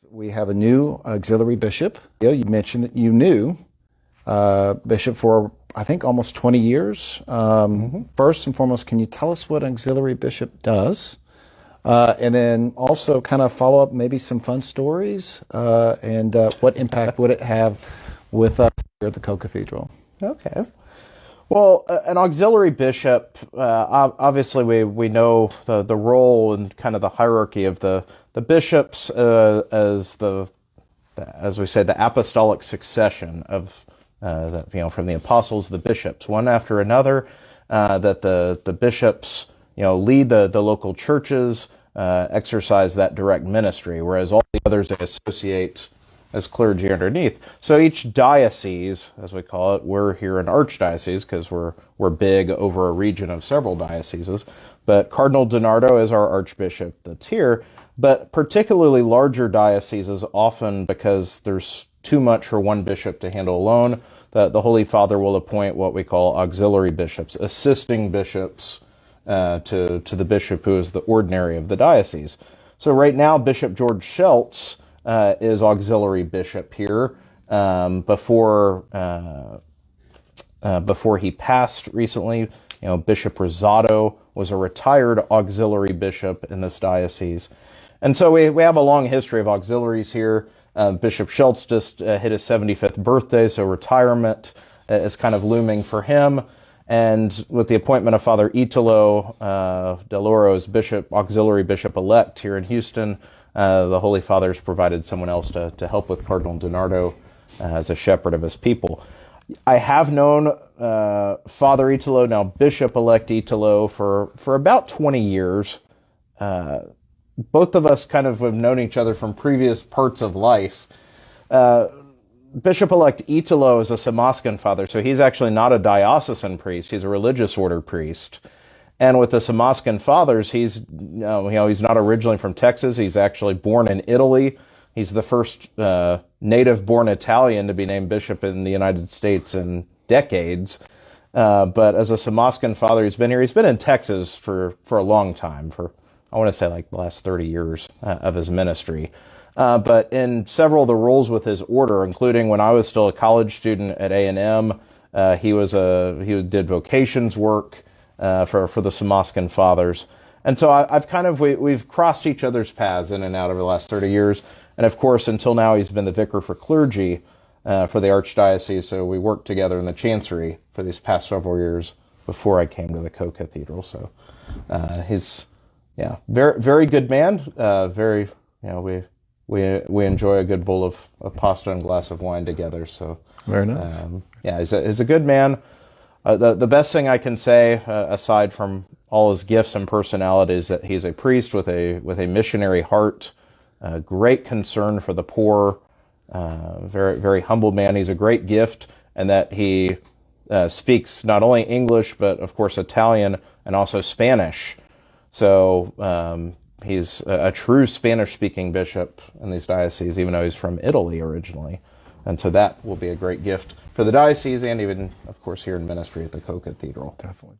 We have a new auxiliary bishop. You mentioned that you knew Bishop for, I think, almost 20 years. First and foremost, can you tell us what an auxiliary bishop does? And then also kind of follow up maybe some fun stories and what impact would it have with us here at the Co-Cathedral? Okay. Well, an auxiliary bishop, obviously we know the role and kind of the hierarchy of the bishops as we say, the apostolic succession of from the apostles, the bishops, one after another, that the bishops lead the local churches, exercise that direct ministry, whereas all the others they associate as clergy underneath. So each diocese, as we call it, we're here in Archdiocese because we're big over a region of several dioceses, but Cardinal DiNardo is our Archbishop that's here. But particularly larger dioceses, often because there's too much for one bishop to handle alone, the Holy Father will appoint what we call auxiliary bishops, assisting bishops to the bishop who is the ordinary of the diocese. So right now, Bishop George Schultz is auxiliary bishop here. Before he passed recently, Bishop Rosado was a retired auxiliary bishop in this diocese. And so we have a long history of auxiliaries here. Bishop Schultz just hit his 75th birthday, so retirement is kind of looming for him. And with the appointment of Father Italo Deloro as auxiliary bishop-elect here in Houston, the Holy Father's provided someone else to help with Cardinal DiNardo as a shepherd of his people. I have known Father Italo, now Bishop-Elect Italo, for about 20 years. Both of us kind of have known each other from previous parts of life. Bishop-Elect Italo is a Samascan father, so he's actually not a diocesan priest. He's a religious order priest. And with the Samascan fathers, he's not originally from Texas. He's actually born in Italy. He's the first native-born Italian to be named bishop in the United States in decades. But as a Samascan father, he's been here. He's been in Texas for a long time, I want to say like the last 30 years of his ministry. But in several of the roles with his order, including when I was still a college student at A&M, he did vocations work for the Samascan fathers. And so we've crossed each other's paths in and out over the last 30 years. And of course, until now, he's been the vicar for clergy for the Archdiocese. So we worked together in the chancery for these past several years before I came to the Co-Cathedral. So he's very, very good man. We enjoy a good bowl of pasta and glass of wine together. So very nice. He's a good man. The best thing I can say, aside from all his gifts and personality, is that he's a priest with a missionary heart, great concern for the poor, very, very humble man. He's a great gift, and that he speaks not only English but of course Italian and also Spanish. So he's a true Spanish-speaking bishop in these dioceses, even though he's from Italy originally. And so that will be a great gift for the diocese and even, of course, here in ministry at the Co-Cathedral. Definitely.